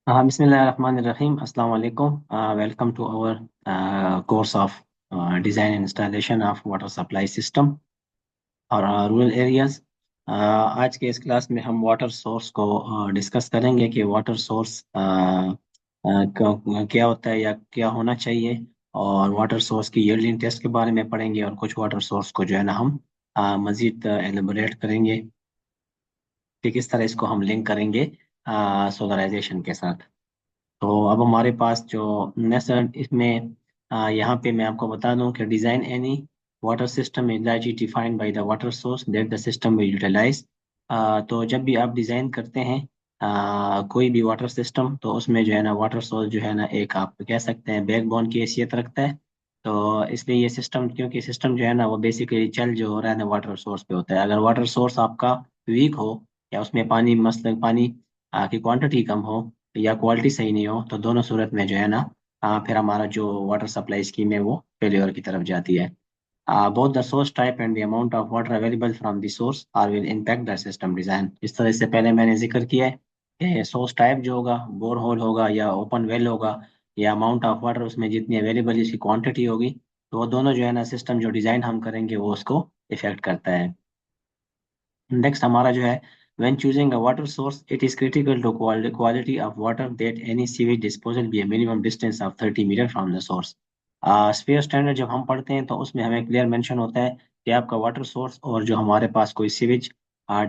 हाँ, बिस्मिल्लाहिर्रहमानिर्रहीम। अस्सलाम वालेकुम। Welcome to our course of design and installation of water supply system और रूरल एरियाज। आज के इस क्लास में हम वाटर सोर्स को डिस्कस करेंगे कि वाटर सोर्स क्या होता है या क्या होना चाहिए, और वाटर सोर्स की यील्डिंग टेस्ट के बारे में पढ़ेंगे, और कुछ वाटर सोर्स को जो है ना हम मज़ीद एलिबोरेट करेंगे कि किस तरह इसको हम लिंक करेंगे सोलराइजेशन के साथ। तो अब हमारे पास जो नेक्स्ट इसमें यहाँ पे मैं आपको बता दूं कि design any water system is largely defined by the water source that the system will utilize. तो जब भी आप डिजाइन करते हैं कोई भी वाटर सिस्टम, तो उसमें जो है ना वाटर सोर्स जो है ना एक आप कह सकते हैं बैकबोन की हैसियत रखता है। तो इसलिए ये सिस्टम, क्योंकि सिस्टम जो है ना वो बेसिकली चल जो हो रहा है ना वाटर सोर्स पे होता है। अगर वाटर सोर्स आपका वीक हो, या उसमें पानी मसलन पानी की क्वांटिटी कम हो, या क्वालिटी सही नहीं हो, तो दोनों सूरत में जो है ना फिर हमारा जो वाटर सप्लाई स्कीम है वो फेलियर की तरफ जाती है। Both the source type and the amount of water available from the source are will impact the system design. इस तरह से पहले मैंने जिक्र किया है कि सोर्स टाइप जो होगा, बोर होल होगा या ओपन वेल होगा, या अमाउंट ऑफ वाटर उसमें जितनी अवेलेबल इसकी क्वांटिटी होगी, तो वो दोनों जो है ना सिस्टम जो डिजाइन हम करेंगे वो उसको इफेक्ट करता है। नेक्स्ट हमारा जो है, when choosing a water source it is critical to quality of water that any sewage disposal be a minimum distance of 30 metre from the source। Sphere standard जब हम पढ़ते हैं तो उसमें हमें क्लियर मेंशन होता है कि आपका वाटर सोर्स और जो हमारे पास कोई सीवेज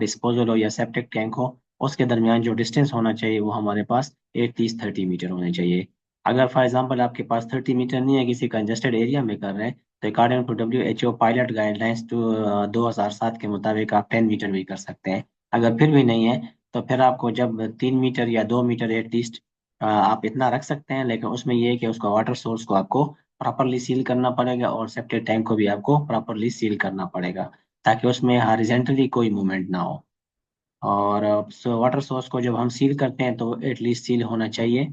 डिस्पोजल हो या सेप्टिक टैंक हो, उसके दरमियान जो डिस्टेंस होना चाहिए वो हमारे पास एटलीस्ट 30 मीटर होने चाहिए। अगर फॉर एग्जांपल आपके पास 30 मीटर नहीं है, किसी कंजेस्टेड एरिया में कर रहे हैं, तो according to WHO pilot guidelines to 2007 के मुताबिक आप 10 मीटर भी कर सकते हैं। अगर फिर भी नहीं है, तो फिर आपको जब 3 मीटर या 2 मीटर एटलीस्ट आप इतना रख सकते हैं, लेकिन उसमें ये है कि उसका वाटर सोर्स को आपको प्रॉपरली सील करना पड़ेगा, और सेप्टिक टैंक को भी आपको प्रॉपरली सील करना पड़ेगा, ताकि उसमें हॉरिजॉन्टली कोई मूवमेंट ना हो। और वाटर सोर्स को जब हम सील करते हैं तो एटलीस्ट सील होना चाहिए।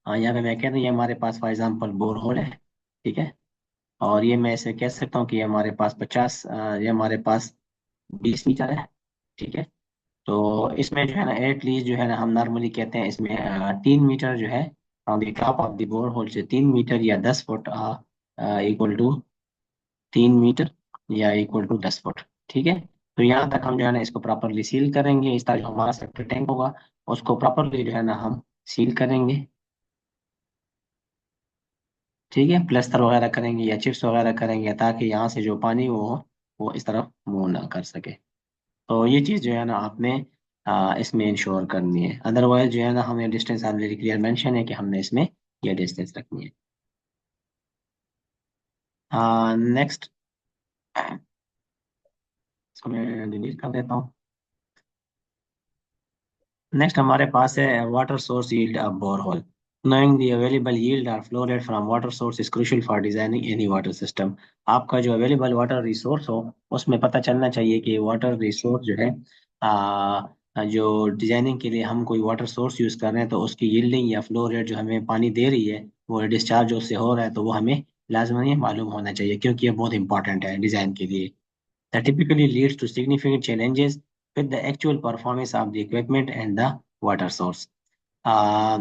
यहाँ पे मैं कह रहा हूँ ये हमारे पास फॉर एग्जाम्पल बोर होल है, ठीक है। और ये मैं ऐसे कह सकता हूँ कि ये हमारे पास 50, ये हमारे पास 20 मीटर है, ठीक है। तो इसमें जो है ना एटलीस्ट जो है ना हम नॉर्मली कहते हैं इसमें 3 मीटर जो है from the top of the bore hole से 3 मीटर या 10 फुट इक्वल टू 3 मीटर या इक्वल टू 10 फुट, ठीक है। तो यहाँ तक हम जो है ना इसको प्रॉपरली सील करेंगे। इस तरह जो हमारा सेप्टिक टैंक होगा उसको प्रॉपरली जो है ना हम सील करेंगे, ठीक है। प्लस्तर वगैरह करेंगे या चिप्स वगैरह करेंगे, ताकि यहाँ से जो पानी वो इस तरफ मूव ना कर सके। तो ये चीज़ जो है ना आपने इसमें इंश्योर करनी है। अदरवाइज जो है ना हमें डिस्टेंस ऑलरेडी क्लियर मेंशन है कि हमने इसमें ये डिस्टेंस रखनी है। नेक्स्ट, इसको मैं डिलीट कर देता हूँ। नेक्स्ट हमारे पास है water source yield of borehole. Knowing the available yield or flow rate from water source is crucial for designing any water system। आपका जो अवेलेबल वाटर रिसोर्स हो उसमें पता चलना चाहिए कि वाटर रिसोर्स जो है जो डिजाइनिंग के लिए हम कोई वाटर सोर्स यूज कर रहे हैं, तो उसकी यील्डिंग या फ्लो रेट जो हमें पानी दे रही है वो डिस्चार्ज उससे हो रहा है, तो वो हमें लाजमी मालूम होना चाहिए, क्योंकि ये बहुत इंपॉर्टेंट है डिजाइन के लिए। That typically leads to significant challenges with the actual performance of the equipment and the water source। आ,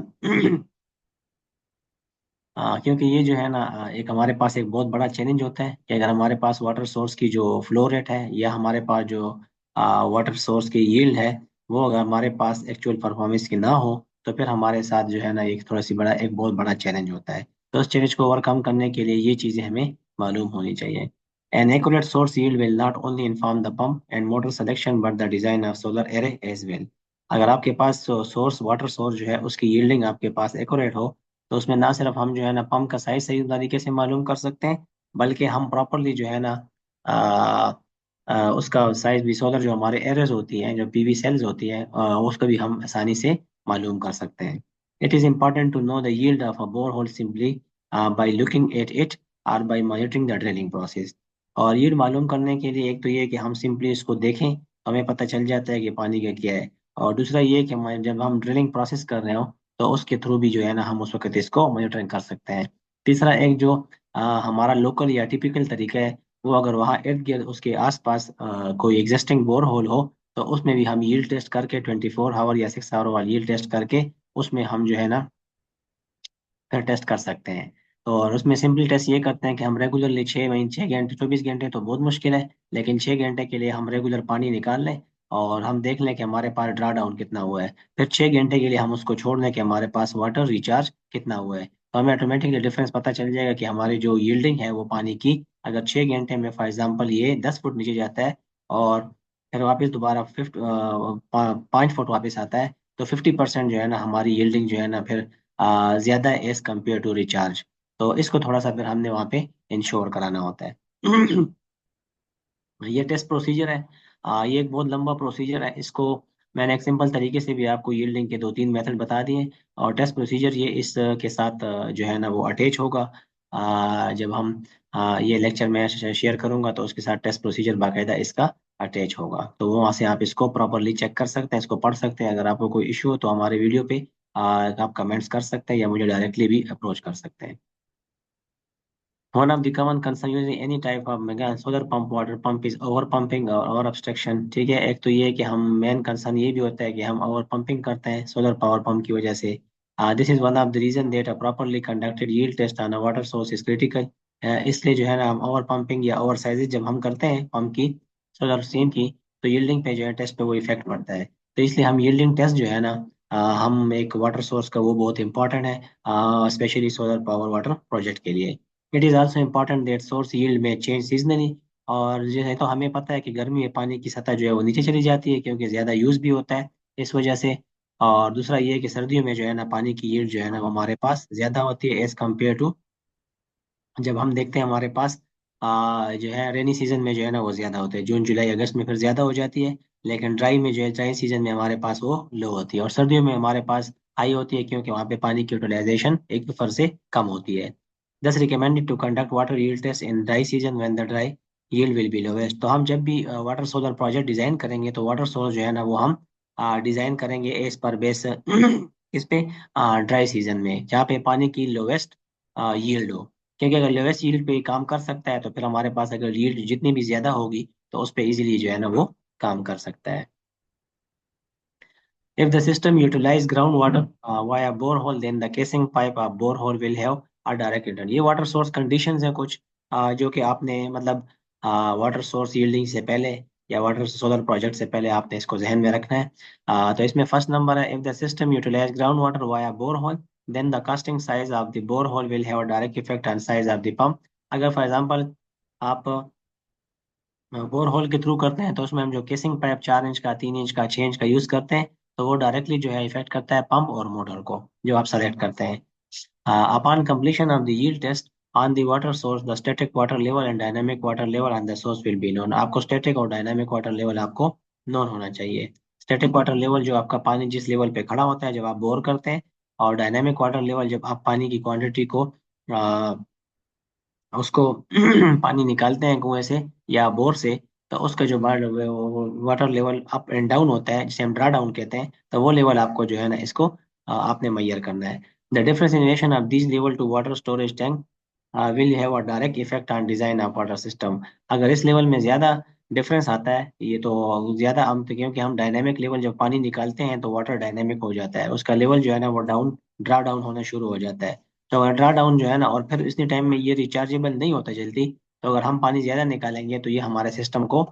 क्योंकि ये जो है ना एक हमारे पास एक बहुत बड़ा चैलेंज होता है कि अगर हमारे पास वाटर सोर्स की जो फ्लो रेट है, या हमारे पास जो वाटर सोर्स की यील्ड है, वो अगर हमारे पास एक्चुअल परफॉर्मेंस की ना हो, तो फिर हमारे साथ जो है ना एक थोड़ा सी बड़ा एक बहुत बड़ा चैलेंज होता है। तो उस चैलेंज को ओवरकम करने के लिए ये चीज़ें हमें मालूम होनी चाहिए। An accurate source yield will not only inform the pump and motor selection but the design of solar array as well। अगर आपके पास सोर्स वाटर सोर्स जो है उसकी यील्डिंग आपके पास एक्यूरेट हो, तो उसमें ना सिर्फ हम जो है ना पंप का साइज सही तरीके से मालूम कर सकते हैं, बल्कि हम प्रॉपरली जो है ना आ, उसका साइज भी, सोलर जो हमारे एरेज होती हैं, जो पीवी सेल्स होती हैं, उसको भी हम आसानी से मालूम कर सकते हैं। It is important to know the yield of a bore hole simply by looking at it और by monitoring the drilling process. और यील्ड मालूम करने के लिए एक तो ये है कि हम सिंपली इसको देखें, हमें पता चल जाता है कि पानी का क्या है। और दूसरा ये है कि जब हम ड्रिलिंग प्रोसेस कर रहे हो, तो उसके थ्रू भी जो है ना हम उस वक्त इसको मॉनिटरिंग कर सकते हैं। तीसरा एक जो हमारा लोकल या टिपिकल तरीका है, वो अगर वहाँ इर्द गिर्द उसके आसपास कोई एग्जिस्टिंग बोर होल हो, तो उसमें भी हम यील्ड टेस्ट करके 24 आवर या 6 आवर वाला यील्ड टेस्ट करके उसमें हम जो है ना फिर टेस्ट कर सकते हैं। तो और उसमें सिंपल टेस्ट ये करते हैं कि हम रेगुलरली 6 महीने 6 घंटे 24 घंटे तो बहुत मुश्किल है, लेकिन 6 घंटे के लिए हम रेगुलर पानी निकाल लें और हम देख लें कि हमारे पास ड्रा डाउन कितना हुआ है। फिर 6 घंटे के लिए हम उसको छोड़ दें कि हमारे पास वाटर रिचार्ज कितना हुआ है, तो हमें ऑटोमेटिकली डिफरेंस पता चल जाएगा कि हमारी जो यील्डिंग है वो पानी की, अगर 6 घंटे में फॉर एग्जाम्पल ये 10 फुट नीचे जाता है और फिर वापस दोबारा 5 फुट वापस आता है, तो 50% जो है ना हमारी यील्डिंग जो है ना फिर ज्यादा है एज कम्पेयर टू रिचार्ज। तो इसको थोड़ा सा फिर हमने वहाँ पे इंश्योर कराना होता है। ये टेस्ट प्रोसीजर है। ये एक बहुत लंबा प्रोसीजर है, इसको मैंने एक सिंपल तरीके से भी आपको यील्डिंग के 2-3 मेथड बता दिए। और टेस्ट प्रोसीजर ये इस के साथ जो है ना वो अटैच होगा। जब हम ये लेक्चर मैं शेयर करूंगा तो उसके साथ टेस्ट प्रोसीजर बाकायदा इसका अटैच होगा, तो वहाँ से आप इसको प्रॉपरली चेक कर सकते हैं, इसको पढ़ सकते हैं। अगर आपको कोई इशू हो तो हमारे वीडियो पे आप कमेंट्स कर सकते हैं या मुझे डायरेक्टली भी अप्रोच कर सकते हैं। One of the common concern using any type of mega solar pump water pump is over pumping और over obstruction। ठीक है, एक तो ये है कि हम मेन कंसर्न ये भी होता है कि हम ओवर पंपिंग करते हैं सोलर पावर पंप की वजह से। This is one of the reason that a properly conducted yield test on a water source is critical. इसलिए जो है ना हम ओवर पंपिंग या ओवर साइजेज जब हम करते हैं पंप की सोलर स्टीम की, तो यील्डिंग पे जो है टेस्ट पे वो इफेक्ट पड़ता है। तो इसलिए हम यील्डिंग टेस्ट जो है ना हम एक वाटर सोर्स का वो बहुत इंपॉर्टेंट है, specially solar power water project के लिए। It is also important that source yield में चेंज सीजनली। और जो है तो हमें पता है कि गर्मी में पानी की सतह जो है वो नीचे चली जाती है क्योंकि ज्यादा यूज भी होता है इस वजह से। और दूसरा ये है कि सर्दियों में जो है ना पानी की यील्ड जो है ना वो हमारे पास ज्यादा होती है एज कम्पेयर टू, जब हम देखते हैं हमारे पास जो है रेनी सीजन में जो है ना वो ज्यादा होते हैं, जून जुलाई अगस्त में फिर ज्यादा हो जाती है। लेकिन ड्राई में जो है ड्राई सीजन में हमारे पास वो लो होती है और सर्दियों में हमारे पास हाई होती है क्योंकि वहाँ पे पानी की यूटिलाइजेशन एक दफर से कम होती है। This recommended to conduct water yield test in dry season when the dry yield will be lowest. तो हम जब भी वाटर सोलर प्रोजेक्ट डिजाइन करेंगे तो वाटर सोलर जो है ना वो हम डिजाइन करेंगे एज पर बेस इस पे ड्राई सीजन में जहाँ पे पानी की लोवेस्ट यील्ड हो। क्योंकि अगर लोवेस्ट यील्ड पे काम कर सकता है तो फिर हमारे पास अगर यील्ड जितनी भी ज्यादा होगी तो उस पे इजीली जो है ना वो काम कर सकता है। If the system utilize groundwater via borehole, then the casing pipe of borehole will have a direct return। ये वाटर सोर्स कंडीशंस हैं कुछ जो कि आपने मतलब वाटर सोर्स यील्डिंग से पहले या वाटर सोलर प्रोजेक्ट से पहले आपने इसको जहन में रखना है। तो इसमें फर्स्ट नंबर है, if the system utilize ground water via borehole then the casting size of the borehole will have a direct effect on size of the pump. अगर फॉर एग्जांपल आप बोर होल के through करते हैं तो उसमें हम जो केसिंग पाइप 4 इंच का 3 इंच का 6 इंच का यूज करते हैं, तो वो डायरेक्टली जो है इफेक्ट करता है पंप और मोटर को जो आप सेलेक्ट करते हैं। Upon completion of the yield test on the water source, the static water level and dynamic water level on the source will be known। आपको स्टैटिक और डायनामिक वाटर लेवल आपको known होना चाहिए। स्टैटिक वाटर लेवल जो आपका पानी जिस level पे खड़ा होता है जब आप बोर करते हैं, और डायनामिक वाटर लेवल जब आप पानी की क्वांटिटी को उसको पानी निकालते हैं कुएं से या बोर से, तो उसका जो water level up and down होता है जिसे हम ड्रा डाउन कहते हैं, तो वो लेवल आपको जो है ना इसको आपने मैयर करना है। The difference in relation of this level to water storage tank will have a direct effect on design of water system. अगर इस लेवल में ज्यादा डिफरेंस आता है ये तो ज्यादा हम तो क्योंकि हम डायनेमिक लेवल जब पानी निकालते हैं तो वाटर डायनेमिक हो जाता है, उसका लेवल जो है ना वो डाउन ड्रा डाउन होना शुरू हो जाता है। तो अगर ड्रा डाउन जो है ना और फिर इतने टाइम में ये रिचार्जेबल नहीं होता जल्दी, तो अगर हम पानी ज्यादा निकालेंगे तो ये हमारे सिस्टम को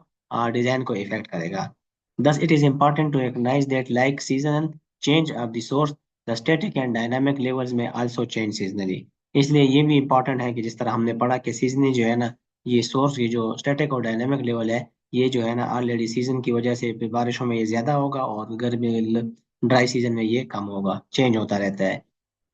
डिजाइन को इफेक्ट करेगा। Thus, it is important to recognize that like seasonal change of the source, the static and dynamic levels may also change seasonally। इसलिए ये भी इम्पोर्टेंट है कि जिस तरह हमने पढ़ा कि सीजनली जो है ना ये सोर्स ये जो स्टैटिक और डायनामिक लेवल है ये जो है ना ऑलरेडी सीजन की वजह से बारिशों में ये ज्यादा होगा और गर्मी ड्राई सीजन में ये कम होगा, चेंज होता रहता है।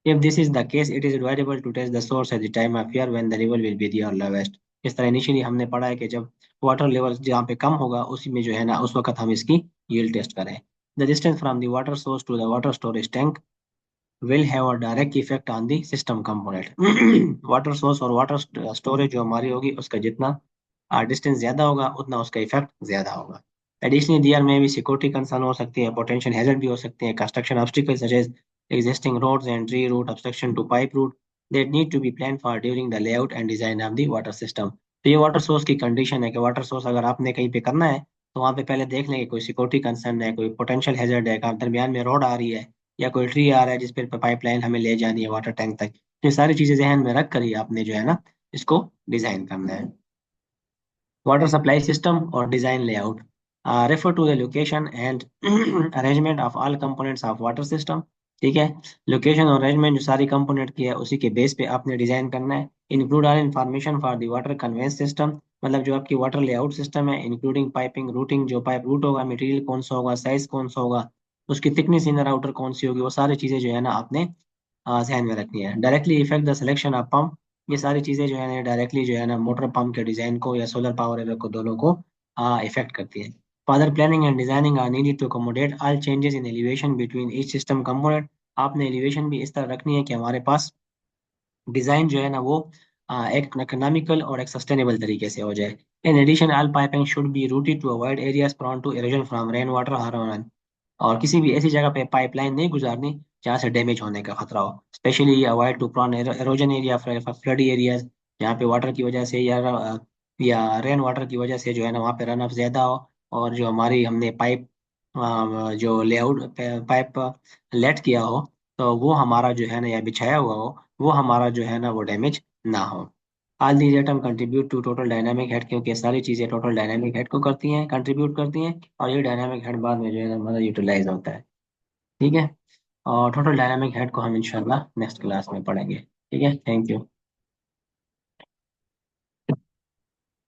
If this is the case, it is advisable to test the source at the time of year when the level will be the lowest। इस तरह इनिशियली हमने पढ़ा है कि जब वाटर लेवल जहाँ पे कम होगा उसी में जो है ना उस वक्त हम इसकी यील्ड टेस्ट करें। The distance from the water source to the water storage tank will have a direct effect on the system component। Water source और वाटर स्टोरेज जो हमारी होगी उसका जितना डिस्टेंस ज्यादा होगा उतना उसका इफेक्ट ज्यादा होगा। एडिशनली देयर में भी सिक्योरिटी कंसर्न हो सकती है, पोटेंशियल हैजर्ड भी हो सकते हैं, construction obstacles such as existing roads and tree root obstruction to pipe route that need to be planned for during the layout and design of the water system। तो ये water source की condition है कि water source अगर आपने कहीं पे करना है तो वहाँ पे पहले देख लेंगे कोई सिक्योरिटी कंसर्न है, कोई पोटेंशियल हैजर्ड है, कहाँ दरमियान में रोड आ रही है या कोई ट्री आ रहा है जिस पर पाइपलाइन हमें ले जानी है वाटर टैंक तक। ये सारी चीजें जहन में रख कर ही आपने जो है ना इसको डिजाइन करना है। Water supply system or design layout refer to the location and arrangement of all components of water system। ठीक है, लोकेशन और अरेंजमेंट जो सारी कंपोनेंट की है उसी के बेस पे आपने डिजाइन करना है। Include all information for the water conveyance system, मतलब जो आपकी वाटर लेआउट सिस्टम है, इंक्लूडिंग पाइपिंग रूटिंग, जो पाइप रूट होगा, मटेरियल कौन सा होगा, साइज कौन सा होगा, उसकी थिकनेस इनर आउटर कौन सी होगी, वो सारी चीजें जो है ना आपने ध्यान में रखनी है। Directly effect the selection of pump, ये सारी चीजें जो है ना डायरेक्टली जो है ना मोटर पंप के डिजाइन को या सोलर पावर एरिया को दोनों को इफेक्ट करती है। Further planning and designing are needed to accommodate all changes in elevation between each system component. आपने एलिवेशन भी इस तरह रखनी है कि हमारे पास डिजाइन जो है ना वो एक इकोनॉमिकल और एक सस्टेनेबल तरीके से हो जाए। In addition all piping should be routed to avoid areas prone to erosion from rain water harvesting. और किसी भी ऐसी जगह पे पाइपलाइन नहीं गुजारनी जहाँ से डैमेज होने का खतरा हो। Specially avoid to prone erosion area, floody areas, जहाँ पे वाटर की वजह से या रेन वाटर की वजह से जो है ना वहाँ पे रन ऑफ ज्यादा हो, और जो हमारी हमने पाइप जो लेआउट पाइप लेट किया हो तो वो हमारा जो है ना या बिछाया हुआ हो वो हमारा जो है ना वो डैमेज ना हो। All these item contribute to total dynamic head, क्योंकि ये सारी चीजें टोटल डायनामिक हेड को करती हैं, कंट्रीब्यूट करती हैं, और ये डायनामिक हेड बाद में जो है ना हमारा यूटिलाइज होता है। ठीक है, और टोटल डायनामिक हेड को हम इंशाल्लाह नेक्स्ट क्लास में पढ़ेंगे। ठीक है, थैंक यू।